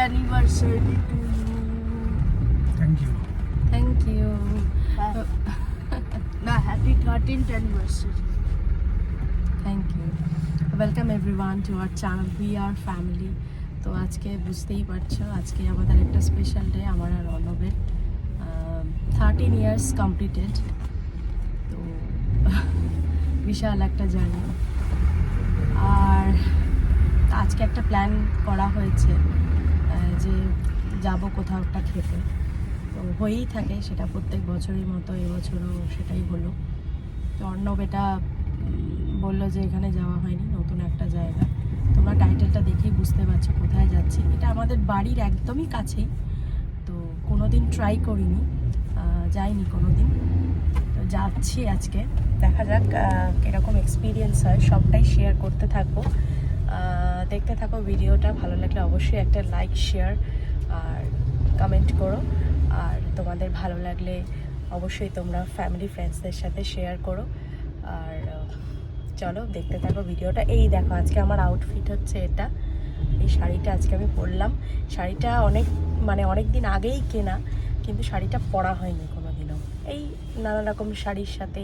anniversary to you. Thank you. Thank you. No, happy 13th anniversary. Thank you. Welcome everyone to our channel We Are Family. তো আজকে বুঝতেই পারছো আজকে আমাদের একটা স্পেশাল ডে আমার আর অর্ণবের 13 ইয়ার্স কমপ্লিটেড। তো বিশাল একটা জার্নি। আর আজকে একটা প্ল্যান করা হয়েছে যে যাব কোথাও একটা খেতে। তো হয়েই থাকে সেটা প্রত্যেক বছরের মতো এবছরও সেটাই হলো। তো অর্ণব এটা বললো যে এখানে যাওয়া হয়নি, নতুন একটা জায়গা। তোমরা টাইটেলটা দেখেই বুঝতে পারছো কোথায় যাচ্ছি। এটা আমাদের বাড়ির একদমই কাছেই। তো কোনো দিন ট্রাই করিনি, যাইনি কোনো দিন। তো যাচ্ছি আজকে, দেখা যাক কীরকম এক্সপিরিয়েন্স হয়। সবটাই শেয়ার করতে থাকবো, দেখতে থাকো ভিডিওটা। ভালো লাগলে অবশ্যই একটা লাইক শেয়ার আর কমেন্ট করো। আর তোমাদের ভালো লাগলে অবশ্যই তোমরা ফ্যামিলি ফ্রেন্ডসদের সাথে শেয়ার করো। আর চলো দেখতে থাকো ভিডিওটা। এই দেখো আজকে আমার আউটফিট হচ্ছে এটা। এই শাড়িটা আজকে আমি পরলাম। শাড়িটা অনেক দিন আগেই কেনা, কিন্তু শাড়িটা পরা হয়নি কোনো দিনও। এই নানা রকম শাড়ির সাথে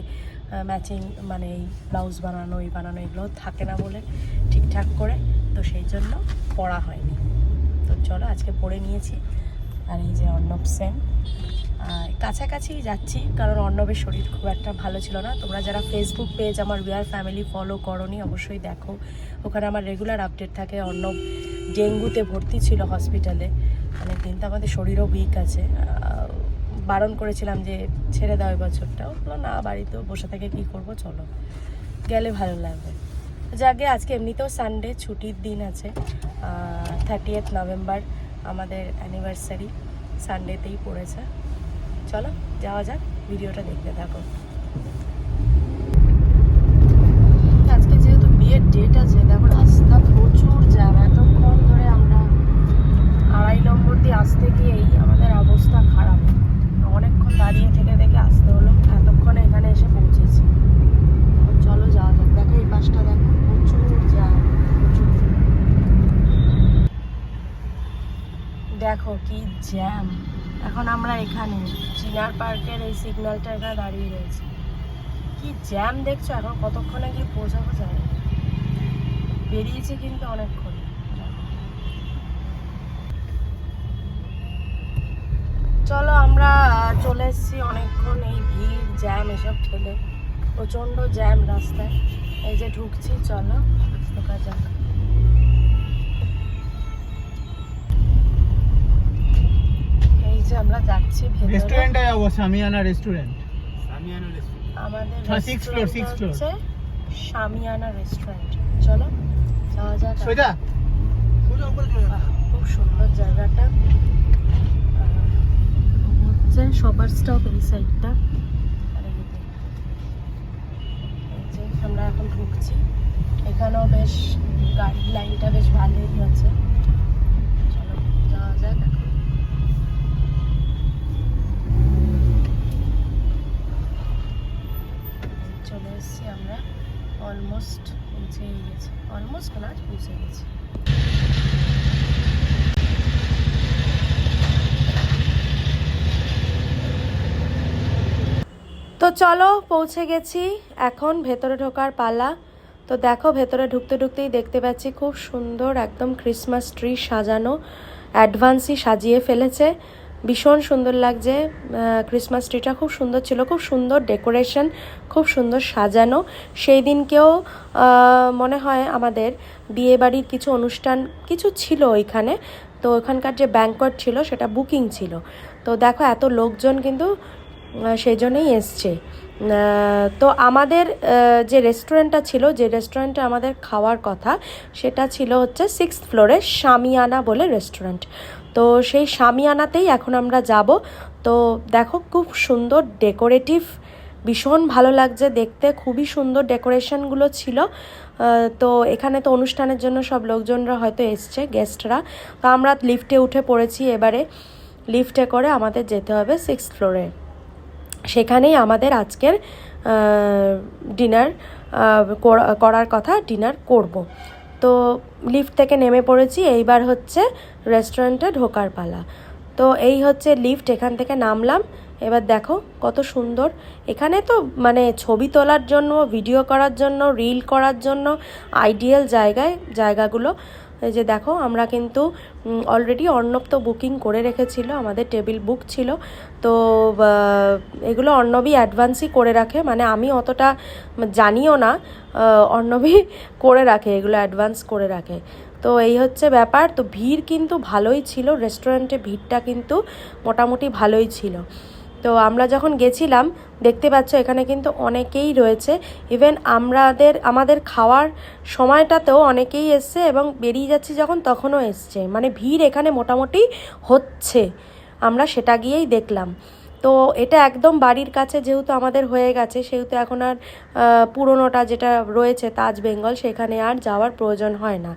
ম্যাচিং এই ব্লাউজ বানানো এগুলো থাকে না বলে ঠিকঠাক করে, তো সেই জন্য পরা হয়নি। তো চলো আজকে পরে নিয়েছি। আর এই যে অর্ণব সেন, কাছাকাছি যাচ্ছি কারণ অর্ণবের শরীর খুব একটা ভালো ছিল না। তোমরা যারা ফেসবুক পেজ আমার উই আর ফ্যামিলি ফলো করোনি অবশ্যই দেখো, ওখানে আমার রেগুলার আপডেট থাকে। অর্ণব ডেঙ্গুতে ভর্তি ছিল হসপিটালে অনেকদিন। তো আমাদের শরীরও উইক আছে। বারণ করেছিলাম যে ছেড়ে দাও বছরটা, বললো না বাড়িতেও বসে থেকে কী করবো, চলো গেলে ভালো লাগবে। যাকে আজকে এমনিতেও সানডে ছুটির দিন আছে, 30th নভেম্বর আমাদের অ্যানিভার্সারি সানডেতেই পড়েছে। চলো যাওয়া যাক, ভিডিওটা দেখতে থাকো। আজকে যেহেতু বিয়ের ডেট আছে, দেখো রাস্তা প্রচুর জ্যাম। এতক্ষণ ধরে আমরা 2.5 নম্বর দিয়ে আসতে গিয়েই আমাদের অবস্থা খারাপ। অনেকক্ষণ দাঁড়িয়ে থেকে আসতে হলো, এতক্ষণে এখানে এসে পৌঁছেছি। চলো যাওয়া যাক। দেখো এই পাশটা দেখো, প্রচুর জ্যাম, প্রচুর। দেখো কি জ্যাম। এখন আমরা এখানে চিনার পার্কের এই সিগন্যালটা এখানে দাঁড়িয়ে রয়েছে। কি জ্যাম দেখছো, এখন কতক্ষণে গিয়ে পৌঁছাবো যায়। বেরিয়েছে কিন্তু অনেকক্ষণ। চলো আমরা চলে এসেছি অনেকক্ষণ এই ভিড় জ্যাম এসব ঠেলে, প্রচণ্ড জ্যাম রাস্তায়। এই যে ঢুকছি, চলো ঢোকা যাক। এই যে আমরা যাচ্ছি ভেতরে। রেস্টুরেন্টে যাবো, সামিয়ানা রেস্টুরেন্ট। আমাদের 6th floor হচ্ছে সামিয়ানা রেস্টুরেন্ট। চলো যাওয়া যাক। খুব সুন্দর জায়গাটা হচ্ছে সবার স্টপ এই সাইডটা। এই যে আমরা এখন ঢুকছি, এখানেও বেশ গাড়ির লাইনটা বেশ ভালোই আছে। চলো যাওয়া যাক। চলে এসেছি আমরা, অলমোস্ট পৌঁছেই গেছি। অলমোস্ট না, পৌঁছে গেছি। তো চলো পৌঁছে গেছি, এখন ভেতরে ঢোকার পালা। তো দেখো ভেতরে ঢুকতে ঢুকতেই দেখতে পাচ্ছি খুব সুন্দর একদম ক্রিসমাস ট্রি সাজানো, অ্যাডভান্সই সাজিয়ে ফেলেছে। ভীষণ সুন্দর লাগছে। ক্রিসমাস ট্রিটা খুব সুন্দর ছিল, খুব সুন্দর ডেকোরেশন, খুব সুন্দর সাজানো। সেই দিনকেও মনে হয় আমাদের বিয়েবাড়ির কিছু অনুষ্ঠান কিছু ছিল ওইখানে। তো ওখানকার যে ব্যাংকোয়েট ছিল সেটা বুকিং ছিল। তো দেখো এত লোকজন কিন্তু সেই জন্যই এসছে। তো আমাদের যে রেস্টুরেন্টটা ছিল, যে রেস্টুরেন্টে আমাদের খাওয়ার কথা, সেটা ছিল হচ্ছে 6th ফ্লোরে শামিয়ানা বলে রেস্টুরেন্ট। তো সেই শামিয়ানাতেই এখন আমরা যাব। তো দেখো খুব সুন্দর ডেকোরেটিভ, ভীষণ ভালো লাগছে দেখতে, খুবই সুন্দর ডেকোরেশনগুলো ছিল। তো এখানে তো অনুষ্ঠানের জন্য সব লোকজনরা হয়তো এসছে, গেস্টরা। তো আমরা লিফটে উঠে পড়েছি, এবারে লিফটে করে আমাদের যেতে হবে 6th ফ্লোরে। সেখানেই আমাদের আজকের ডিনার করার কথা, ডিনার করব। তো লিফট থেকে নেমে পড়েছি, এইবার হচ্ছে রেস্টুরেন্টে ঢোকার পালা। তো এই হচ্ছে লিফট, এখান থেকে নামলাম। এবার দেখো কত সুন্দর, এখানে তো মানে ছবি তোলার জন্য, ভিডিও করার জন্য, রিল করার জন্য আইডিয়াল জায়গাগুলো। এই যে দেখো, আমরা কিন্তু অলরেডি অর্ণব তো বুকিং করে রেখেছিল, আমাদের টেবিল বুক ছিল। তো এগুলো অর্ণবই অ্যাডভান্সই করে রাখে, মানে আমি অতটা জানিও না, অর্ণবই করে রাখে, এগুলো অ্যাডভান্স করে রাখে। তো এই হচ্ছে ব্যাপার। তো ভিড় কিন্তু ভালোই ছিল, রেস্টুরেন্টে ভিড়টা কিন্তু মোটামুটি ভালোই ছিল। তো আমরা যখন গেছিলাম দেখতে পাচ্ছ এখানে কিন্তু অনেকেই রয়েছে, ইভেন আমাদের খাওয়ার সময়টাতেও অনেকেই এসছে এবং বেরিয়ে যাচ্ছি যখন তখনও এসছে, মানে ভিড় এখানে মোটামুটি হচ্ছে, আমরা সেটা গিয়েই দেখলাম। তো এটা একদম বাড়ির কাছে যেহেতু আমাদের হয়ে গেছে, সেহেতু এখন আর পুরোনোটা যেটা রয়েছে তাজ বেঙ্গল, সেখানে আর যাওয়ার প্রয়োজন হয় না।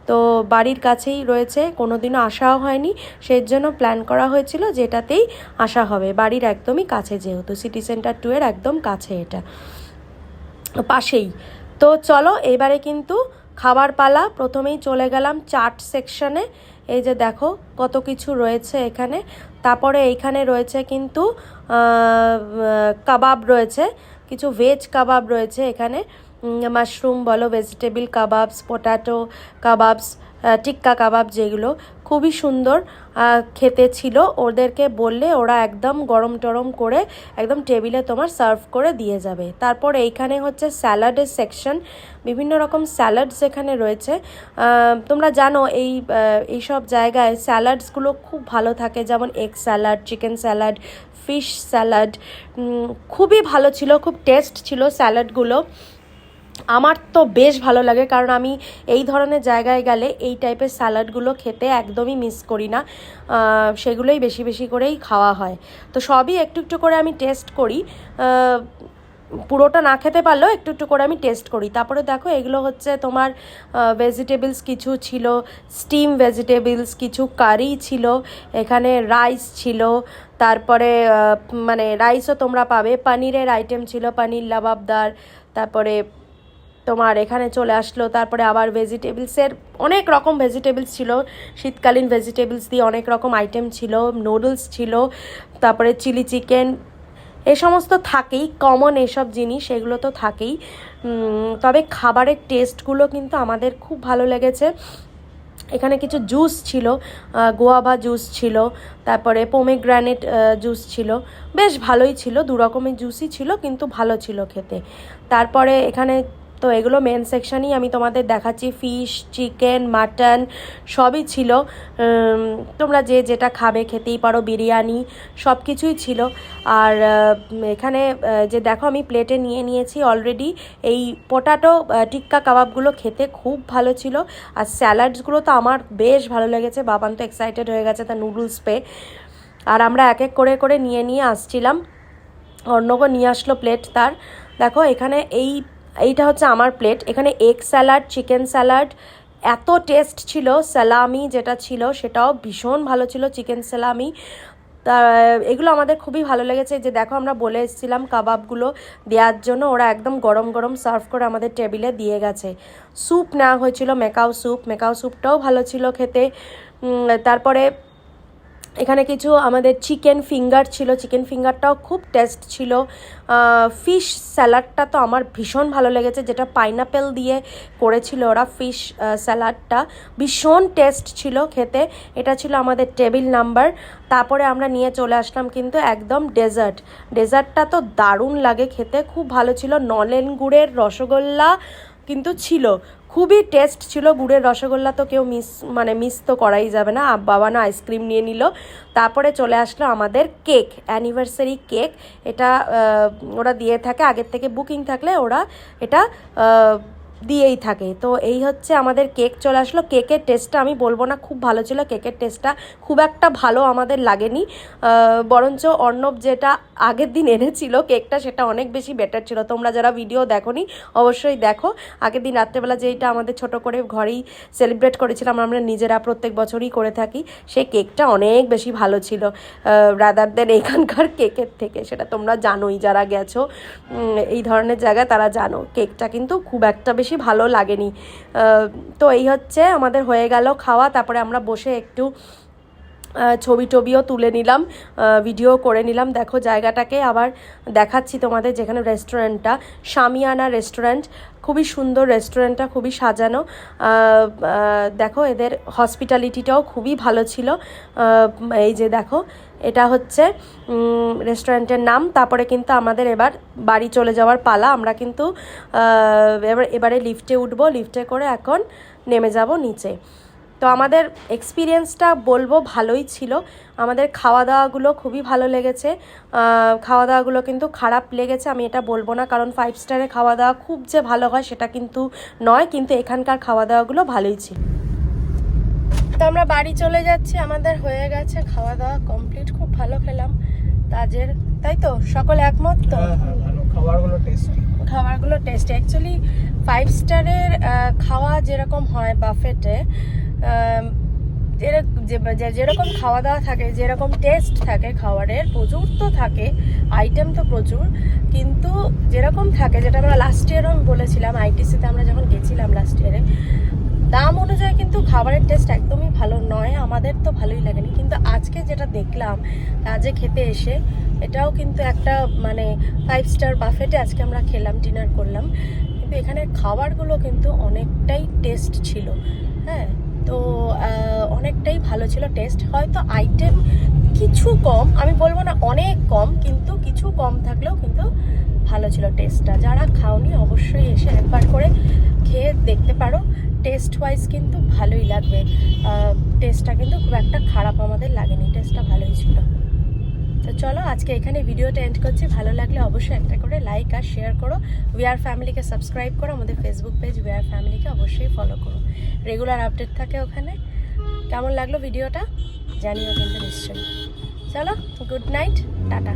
তো বাড়ির কাছেই রয়েছে, কোনো দিনও আসাও হয়নি, সেই জন্য প্ল্যান করা হয়েছিল যেটাতেই আসা হবে, বাড়ির একদমই কাছে, যেহেতু সিটি সেন্টার 2 এর একদম কাছে, এটা পাশেই। তো চলো এবারে কিন্তু খাবার পালা। প্রথমেই চলে গেলাম চাট সেকশনে, এই যে দেখো কত কিছু রয়েছে এখানে। তারপরে এইখানে রয়েছে কিন্তু কাবাব রয়েছে, কিছু ভেজ কাবাব রয়েছে এখানে, মাশরুম বলো, ভেজিটেবল কাবাবস, পোটাটো কাবাবস, টিক্কা কাবাব, যেগুলো খুবই সুন্দর খেতে ছিল। ওদেরকে বললে ওরা একদম গরম টরম করে একদম টেবিলে তোমার সার্ভ করে দিয়ে যাবে। তারপর এইখানে হচ্ছে স্যালাডের সেকশন, বিভিন্ন রকম স্যালাডস এখানে রয়েছে। তোমরা জানো এইসব জায়গায় স্যালাডসগুলো খুব ভালো থাকে, যেমন egg salad, chicken salad, fish salad, খুবই ভালো ছিল, খুব টেস্ট ছিল স্যালাডগুলো। আমার তো বেশ ভালো লাগে, কারণ আমি এই ধরনের জায়গায় গেলে এই টাইপের স্যালাডগুলো খেতে একদমই মিস করি না, সেগুলোই বেশি বেশি করেই খাওয়া হয়। তো সবই একটু একটু করে আমি টেস্ট করি, পুরোটা না খেতে পারলেও একটু একটু করে আমি টেস্ট করি। তারপরে দেখো এগুলো হচ্ছে তোমার ভেজিটেবলস কিছু ছিল, স্টিম ভেজিটেবলস, কিছু কারি ছিল, এখানে রাইস ছিল, তারপরে মানে রাইসও তোমরা পাবে, পনিরের আইটেম ছিল, পনির লাবাবদার, তারপরে তোমার এখানে চলে আসলো। তারপরে আবার ভেজিটেবলসের অনেক রকম ভেজিটেবলস ছিল, শীতকালীন ভেজিটেবলস দিয়ে অনেক রকম আইটেম ছিল, নুডলস ছিল, তারপরে চিলি চিকেন, এ সমস্ত থাকেই, কমন এসব জিনিস এগুলো তো থাকেই। তবে খাবারের টেস্টগুলো কিন্তু আমাদের খুব ভালো লেগেছে। এখানে কিছু জুস ছিল, গোয়াভা জুস ছিল, তারপরে পোমেগ্রানেট জুস ছিল, বেশ ভালোই ছিল, দু রকমের জুসই ছিল কিন্তু ভালো ছিল খেতে। তারপরে এখানে তো এগুলো মেন সেকশনই আমি তোমাদের দেখাচ্ছি, ফিশ, চিকেন, মাটন সবই ছিল, তোমরা যে যেটা খাবে খেতেই পারো, বিরিয়ানি সব কিছুই ছিল। আর এখানে যে দেখো আমি প্লেটে নিয়ে নিয়েছি অলরেডি, এই পোটাটো টিক্কা কাবাবগুলো খেতে খুব ভালো ছিল, আর স্যালাডসগুলো তো আমার বেশ ভালো লেগেছে, বাবান তো এক্সাইটেড হয়ে গেছে তার নুডলস পেয়ে। আর আমরা এক এক করে করে নিয়ে আসছিলাম, অর্ণবও নিয়ে আসলো প্লেট তার। দেখো এখানে এইটা হচ্ছে আমার প্লেট, এখানে এগ স্যালাড, চিকেন স্যালাড, এত টেস্ট ছিল। সালামি যেটা ছিল সেটাও ভীষণ ভালো ছিল, চিকেন সালামি। তা এগুলো আমাদের খুবই ভালো লেগেছে। যে দেখো আমরা বলে এসেছিলাম কাবাবগুলো দেওয়ার জন্য, ওরা একদম গরম গরম সার্ভ করে আমাদের টেবিলে দিয়ে গেছে। স্যুপ নেওয়া হয়েছিল, মেকাও স্যুপটাও ভালো ছিল খেতে। তারপরে এখানে কিছু আমাদের চিকেন ফিঙ্গার ছিল, চিকেন ফিঙ্গারটাও খুব টেস্ট ছিল। ফিশ স্যালাডটা তো আমার ভীষণ ভালো লেগেছে, যেটা পাইনাপেল দিয়ে করেছিল ওরা, ফিশ স্যালাডটা ভীষণ টেস্ট ছিল খেতে। এটা ছিল আমাদের টেবিল নাম্বার। তারপরে আমরা নিয়ে চলে আসলাম কিন্তু একদম ডেজার্টটা তো দারুণ লাগে খেতে, খুব ভালো ছিল। নলেন গুড়ের রসগোল্লা কিন্তু ছিল, খুবই টেস্ট ছিল। গুড়ের রসগোল্লা তো কেউ মিস তো করাই যাবে না। বাবা না আইসক্রিম নিয়ে নিল। তারপরে চলে আসলো আমাদের কেক, অ্যানিভার্সারি কেক। এটা ওরা দিয়ে থাকে, আগের থেকে বুকিং থাকলে ওরা এটা দিয়েই থাকে। তো এই হচ্ছে আমাদের কেক চলে আসলো। কেকের টেস্টটা আমি বলবো না খুব ভালো ছিল, কেকের টেস্টটা খুব একটা ভালো আমাদের লাগেনি, বরঞ্চ অর্ণব যেটা আগের দিন এনেছিল কেকটা সেটা অনেক বেশি বেটার ছিল। তোমরা যারা ভিডিও দেখোনি অবশ্যই দেখো, আগের দিন রাত্রেবেলা যেটা আমাদের ছোট করে ঘরেই সেলিব্রেট করেছিলাম, আমরা নিজেরা প্রত্যেক বছরই করে থাকি, সেই কেকটা অনেক বেশি ভালো ছিল রাদার দেন এখানকার কেকের থেকে। সেটা তোমরা জানোই, যারা গেছো এই ধরনের জায়গায় তারা জানো, কেকটা কিন্তু খুব একটা বেশি বেশি ভালো লাগেনি। তো এই হচ্ছে আমাদের হয়ে গেল খাওয়া, তারপরে আমরা বসে একটু ছবি টবিও তুলে নিলাম, ভিডিও করে নিলাম। দেখো জায়গাটাকে আবার দেখাচ্ছি তোমাদের, যেখানে রেস্টুরেন্টটা শামিয়ানা রেস্টুরেন্ট, খুবই সুন্দর রেস্টুরেন্টটা, খুবই সাজানো। দেখো এদের হসপিটালিটিটাও খুবই ভালো ছিল। এই যে দেখো এটা হচ্ছে রেস্টুরেন্টের নাম। তারপরে কিন্তু আমাদের এবার বাড়ি চলে যাওয়ার পালা। আমরা কিন্তু এবারে লিফটে উঠবো, লিফটে করে এখন নেমে যাব নিচে। তো আমাদের এক্সপিরিয়েন্সটা বলবো ভালোই ছিল। আমাদের খাওয়া দাওয়াগুলো খুবই ভালো লেগেছে, খাওয়া দাওয়াগুলো কিন্তু খারাপ লেগেছে আমি এটা বলবো না, কারণ 5 স্টারে খাওয়া দাওয়া খুব যে ভালো হয় সেটা কিন্তু নয়, কিন্তু এখানকার খাওয়া দাওয়াগুলো ভালোই ছিল। তো আমরা বাড়ি চলে যাচ্ছি, আমাদের হয়ে গেছে খাওয়া দাওয়া কমপ্লিট, খুব ভালো খেলাম তাজের, তাই তো সকলে একমত তো? ভালো, খাবারগুলো টেস্টি। খাবারগুলো টেস্ট অ্যাকচুয়ালি 5 স্টারের খাওয়া যেরকম হয় বাফেটে, যেরকম খাওয়া দাওয়া থাকে, যেরকম টেস্ট থাকে খাবারের, প্রচুর তো থাকে, আইটেম তো প্রচুর, কিন্তু যেরকম থাকে, যেটা আমরা লাস্ট ইয়ারও আমি বলেছিলাম আইটিসিতে আমরা যখন গেছিলাম লাস্ট ইয়ারে, দাম অনুযায়ী কিন্তু খাবারের টেস্ট একদমই ভালো নয়, আমাদের তো ভালোই লাগেনি। কিন্তু আজকে যেটা দেখলাম তাজে খেতে এসে, এটাও কিন্তু একটা মানে 5 স্টার বাফেটে আজকে আমরা খেলাম, ডিনার করলাম, কিন্তু এখানের খাবারগুলো কিন্তু অনেকটাই টেস্ট ছিল। হ্যাঁ, তো অনেকটাই ভালো ছিল টেস্ট। হয়তো আইটেম কিছু কম, আমি বলবো না অনেক কম, কিন্তু কিছু কম থাকলেও কিন্তু ভালো ছিল টেস্টটা। যারা খাওনি অবশ্যই এসে একবার করে খেয়ে দেখতে পারো, টেস্ট ওয়াইজ কিন্তু ভালোই লাগবে। টেস্টটা কিন্তু খুব একটা খারাপ আমাদের লাগেনি, টেস্টটা ভালোই ছিল। তো চলো আজকে এখানে ভিডিওটা এন্ড করছি। ভালো লাগলে অবশ্যই একটা করে লাইক আর শেয়ার করো। উইআর ফ্যামিলিকে সাবস্ক্রাইব করো, আমাদের ফেসবুক পেজ উইআর ফ্যামিলিকে অবশ্যই ফলো করো, রেগুলার আপডেট থাকে ওখানে। কেমন লাগলো ভিডিওটা জানিও কিন্তু নিশ্চয়ই। চলো, গুড নাইট, টাটা।